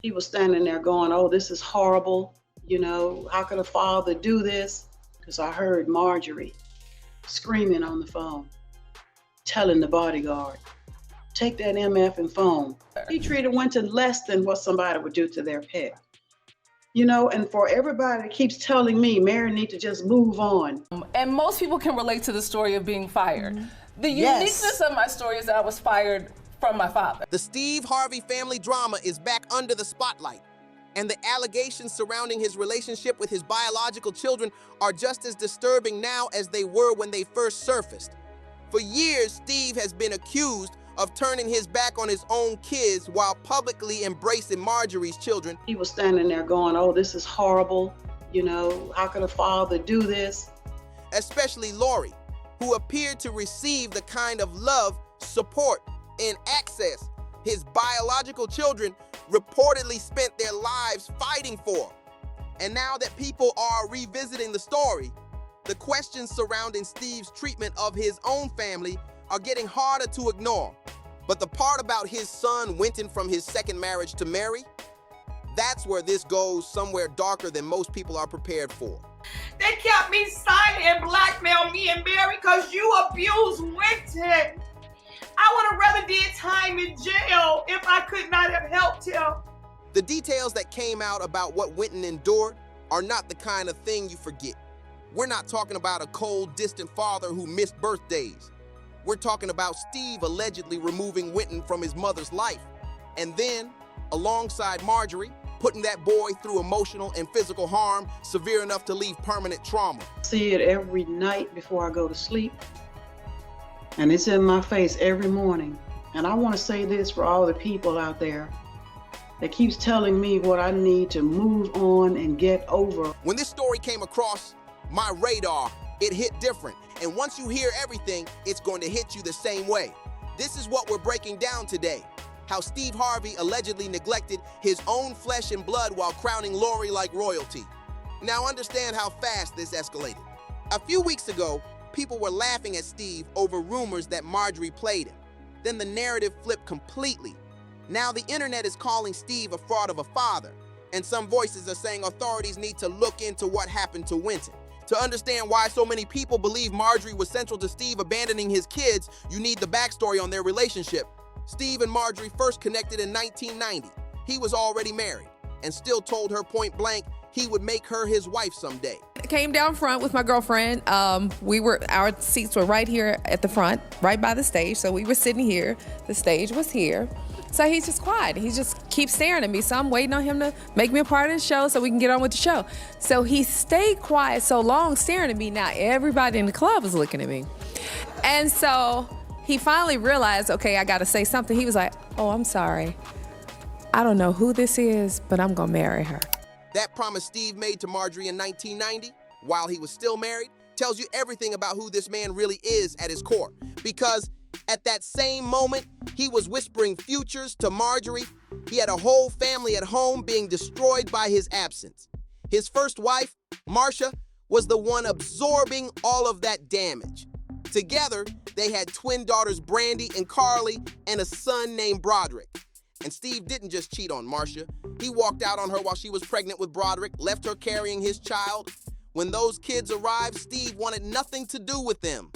He was standing there going, oh, this is horrible. You know, how could a father do this? Because I heard Marjorie screaming on the phone, telling the bodyguard, take that MF and phone. He treated Wynton less than what somebody would do to their pet. You know, and for everybody that keeps telling me, Mary needs to just move on. And most people can relate to the story of being fired. The uniqueness of my story is that I was fired from my father. The Steve Harvey family drama is back under the spotlight, and the allegations surrounding his relationship with his biological children are just as disturbing now as they were when they first surfaced. For years, Steve has been accused of turning his back on his own kids while publicly embracing Marjorie's children. He was standing there going, oh, this is horrible. You know, how could a father do this? Especially Lori, who appeared to receive the kind of love, support, and access his biological children reportedly spent their lives fighting for. And now that people are revisiting the story, the questions surrounding Steve's treatment of his own family are getting harder to ignore. But the part about his son Wynton from his second marriage to Mary, that's where this goes somewhere darker than most people are prepared for. They kept me silent and blackmailed me and Mary because you abused Wynton. I would have rather did time in jail if I could not have helped him. The details that came out about what Wynton endured are not the kind of thing you forget. We're not talking about a cold, distant father who missed birthdays. We're talking about Steve allegedly removing Wynton from his mother's life, and then, alongside Marjorie, putting that boy through emotional and physical harm severe enough to leave permanent trauma. See it every night before I go to sleep, and it's in my face every morning. And I want to say this for all the people out there that keeps telling me what I need to move on and get over. When this story came across my radar, it hit different. And once you hear everything, it's going to hit you the same way. This is what we're breaking down today. How Steve Harvey allegedly neglected his own flesh and blood while crowning Lori like royalty. Now understand how fast this escalated. A few weeks ago, people were laughing at Steve over rumors that Marjorie played him. Then the narrative flipped completely. Now the internet is calling Steve a fraud of a father, and some voices are saying authorities need to look into what happened to Wynton. To understand why so many people believe Marjorie was central to Steve abandoning his kids, you need the backstory on their relationship. Steve and Marjorie first connected in 1990. He was already married and still told her point blank he would make her his wife someday. I came down front with my girlfriend. Our seats were right here at the front, right by the stage. So we were sitting here. The stage was here. So he's just quiet. He just keeps staring at me. So I'm waiting on him to make me a part of the show so we can get on with the show. So he stayed quiet so long, staring at me. Now everybody in the club is looking at me. And so he finally realized, okay, I gotta say something. He was like, oh, I'm sorry. I don't know who this is, but I'm gonna marry her. That promise Steve made to Marjorie in 1990, while he was still married, tells you everything about who this man really is at his core. Because at that same moment, he was whispering futures to Marjorie. He had a whole family at home being destroyed by his absence. His first wife, Marcia, was the one absorbing all of that damage. Together, they had twin daughters Brandy and Carly and a son named Broderick. And Steve didn't just cheat on Marcia. He walked out on her while she was pregnant with Broderick, left her carrying his child. When those kids arrived, Steve wanted nothing to do with them.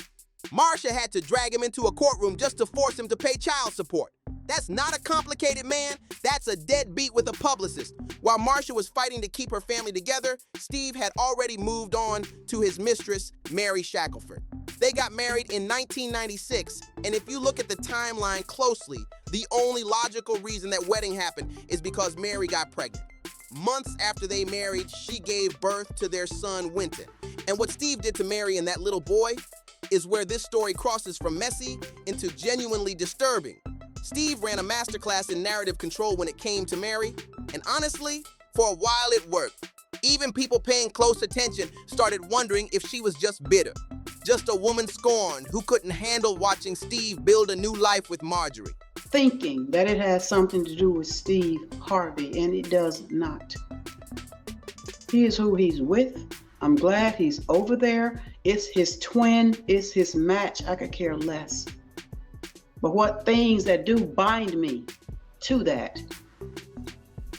Marcia had to drag him into a courtroom just to force him to pay child support. That's not a complicated man, that's a deadbeat with a publicist. While Marcia was fighting to keep her family together, Steve had already moved on to his mistress, Mary Shackelford. They got married in 1996, and if you look at the timeline closely, the only logical reason that wedding happened is because Mary got pregnant. Months after they married, she gave birth to their son, Wynton. And what Steve did to Mary and that little boy is where this story crosses from messy into genuinely disturbing. Steve ran a masterclass in narrative control when it came to Mary, and honestly, for a while it worked. Even people paying close attention started wondering if she was just bitter, just a woman scorned who couldn't handle watching Steve build a new life with Marjorie. Thinking that it has something to do with Steve Harvey, and it does not. He is who he's with. I'm glad he's over there. It's his twin, it's his match. I could care less. But what things that do bind me to that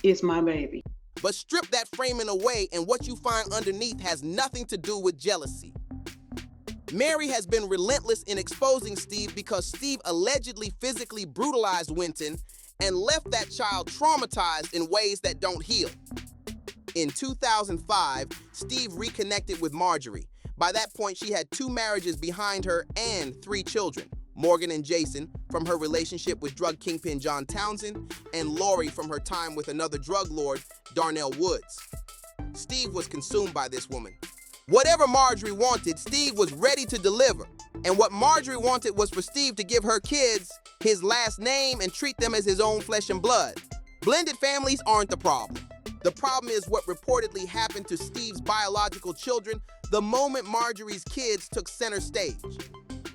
is my baby. But strip that framing away and what you find underneath has nothing to do with jealousy. Mary has been relentless in exposing Steve because Steve allegedly physically brutalized Wynton and left that child traumatized in ways that don't heal. In 2005, Steve reconnected with Marjorie. By that point, she had 2 marriages behind her and 3 children, Morgan and Jason from her relationship with drug kingpin John Townsend, and Lori from her time with another drug lord, Darnell Woods. Steve was consumed by this woman. Whatever Marjorie wanted, Steve was ready to deliver. And what Marjorie wanted was for Steve to give her kids his last name and treat them as his own flesh and blood. Blended families aren't the problem. The problem is what reportedly happened to Steve's biological children the moment Marjorie's kids took center stage.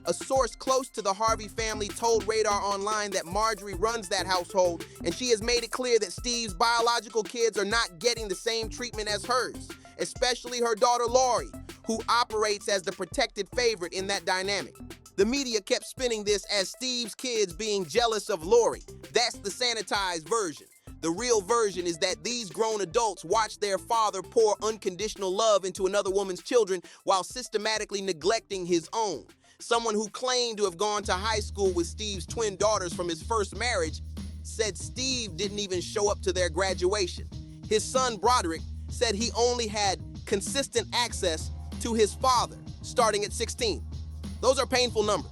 A source close to the Harvey family told Radar Online that Marjorie runs that household, and she has made it clear that Steve's biological kids are not getting the same treatment as hers, especially her daughter Lori, who operates as the protected favorite in that dynamic. The media kept spinning this as Steve's kids being jealous of Lori. That's the sanitized version. The real version is that these grown adults watch their father pour unconditional love into another woman's children while systematically neglecting his own. Someone who claimed to have gone to high school with Steve's twin daughters from his first marriage said Steve didn't even show up to their graduation. His son Broderick said he only had consistent access to his father starting at 16. Those are painful numbers.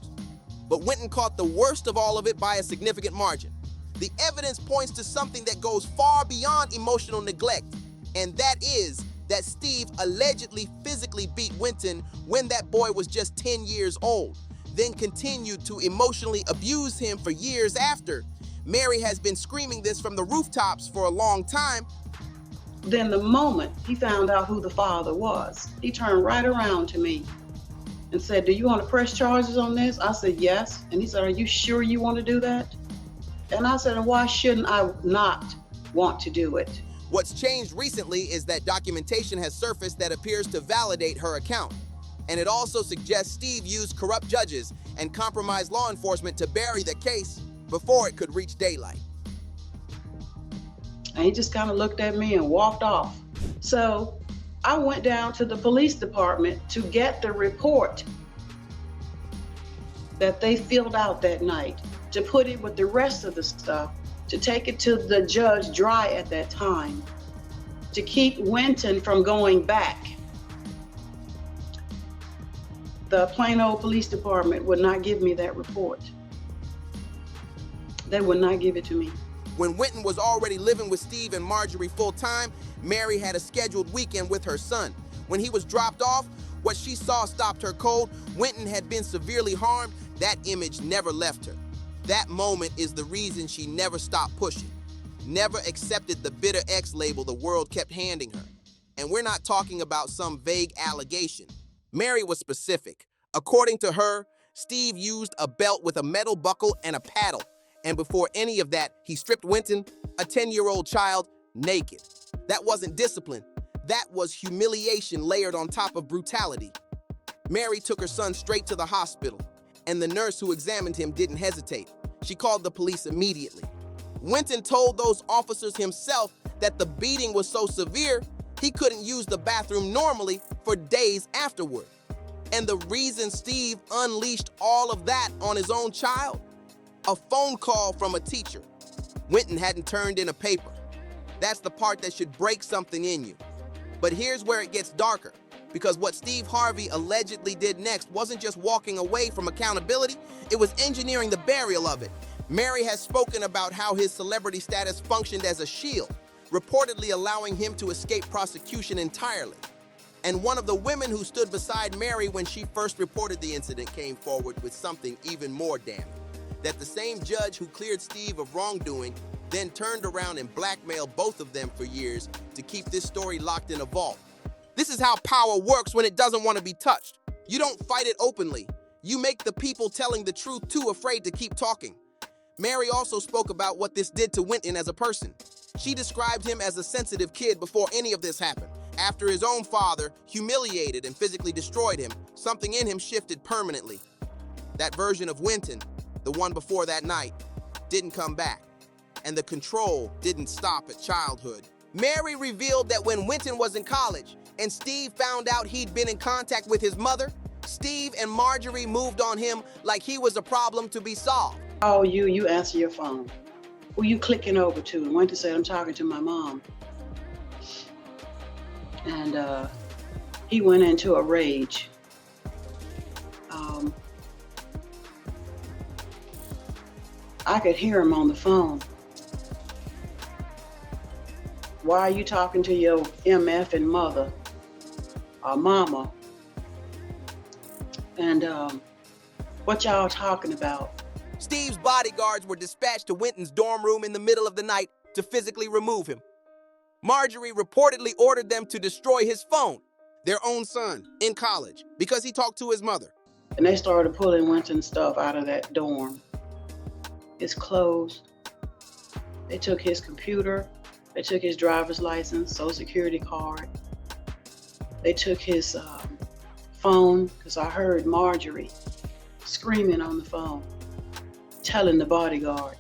But Wynton caught the worst of all of it by a significant margin. The evidence points to something that goes far beyond emotional neglect, and that is that Steve allegedly physically beat Wynton when that boy was just 10 years old, then continued to emotionally abuse him for years after. Mary has been screaming this from the rooftops for a long time. Then the moment he found out who the father was, he turned right around to me and said, "Do you want to press charges on this?" I said, "Yes." And he said, "Are you sure you want to do that?" And I said, "Why shouldn't I not want to do it?" What's changed recently is that documentation has surfaced that appears to validate her account. And it also suggests Steve used corrupt judges and compromised law enforcement to bury the case before it could reach daylight. And he just kind of looked at me and walked off. So I went down to the police department to get the report that they filled out that night, to put it with the rest of the stuff, to take it to the judge Dry at that time, to keep Wynton from going back. The plain old police department would not give me that report. They would not give it to me. When Wynton was already living with Steve and Marjorie full-time, Mary had a scheduled weekend with her son. When he was dropped off, what she saw stopped her cold. Wynton had been severely harmed. That image never left her. That moment is the reason she never stopped pushing, never accepted the bitter X label the world kept handing her. And we're not talking about some vague allegation. Mary was specific. According to her, Steve used a belt with a metal buckle and a paddle. And before any of that, he stripped Wynton, a 10-year-old child, naked. That wasn't discipline. That was humiliation layered on top of brutality. Mary took her son straight to the hospital, and the nurse who examined him didn't hesitate. She called the police immediately. Wynton told those officers himself that the beating was so severe, he couldn't use the bathroom normally for days afterward. And the reason Steve unleashed all of that on his own child? A phone call from a teacher. Wynton hadn't turned in a paper. That's the part that should break something in you. But here's where it gets darker, because what Steve Harvey allegedly did next wasn't just walking away from accountability, it was engineering the burial of it. Mary has spoken about how his celebrity status functioned as a shield, reportedly allowing him to escape prosecution entirely. And one of the women who stood beside Mary when she first reported the incident came forward with something even more damning. That the same judge who cleared Steve of wrongdoing then turned around and blackmailed both of them for years to keep this story locked in a vault. This is how power works when it doesn't want to be touched. You don't fight it openly. You make the people telling the truth too afraid to keep talking. Mary also spoke about what this did to Wynton as a person. She described him as a sensitive kid before any of this happened. After his own father humiliated and physically destroyed him, something in him shifted permanently. That version of Wynton, the one before that night, didn't come back. And the control didn't stop at childhood. Mary revealed that when Wynton was in college and Steve found out he'd been in contact with his mother, Steve and Marjorie moved on him like he was a problem to be solved. Oh, you answer your phone. Who you clicking over to? And Wynton said, I'm talking to my mom. And he went into a rage. I could hear him on the phone. Why are you talking to your MF and mother or mama? And what y'all talking about? Steve's bodyguards were dispatched to Wynton's dorm room in the middle of the night to physically remove him. Marjorie reportedly ordered them to destroy his phone, their own son, in college, because he talked to his mother. And they started pulling Wynton's stuff out of that dorm. His clothes. They took his computer. They took his driver's license, social security card. They took his phone, because I heard Marjorie screaming on the phone, telling the bodyguard,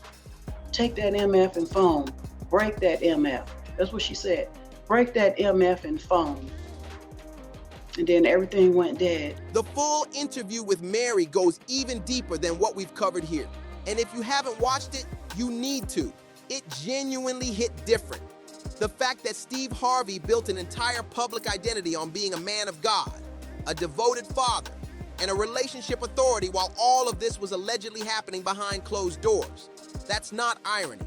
take that MF and phone, break that MF. That's what she said. Break that MF and phone. And then everything went dead. The full interview with Mary goes even deeper than what we've covered here. And if you haven't watched it, you need to. It genuinely hit different. The fact that Steve Harvey built an entire public identity on being a man of God, a devoted father, and a relationship authority while all of this was allegedly happening behind closed doors. That's not irony.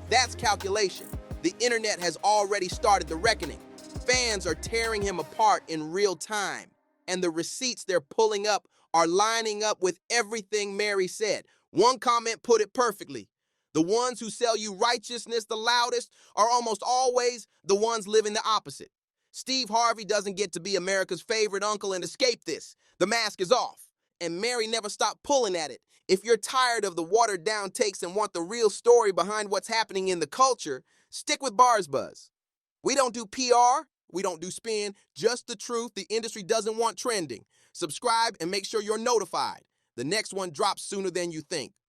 That's calculation. The internet has already started the reckoning. Fans are tearing him apart in real time. And the receipts they're pulling up are lining up with everything Mary said. One comment put it perfectly. The ones who sell you righteousness the loudest are almost always the ones living the opposite. Steve Harvey doesn't get to be America's favorite uncle and escape this. The mask is off. And Mary never stopped pulling at it. If you're tired of the watered down takes and want the real story behind what's happening in the culture, stick with BarzBuzz. We don't do PR, we don't do spin, just the truth the industry doesn't want trending. Subscribe and make sure you're notified. The next one drops sooner than you think.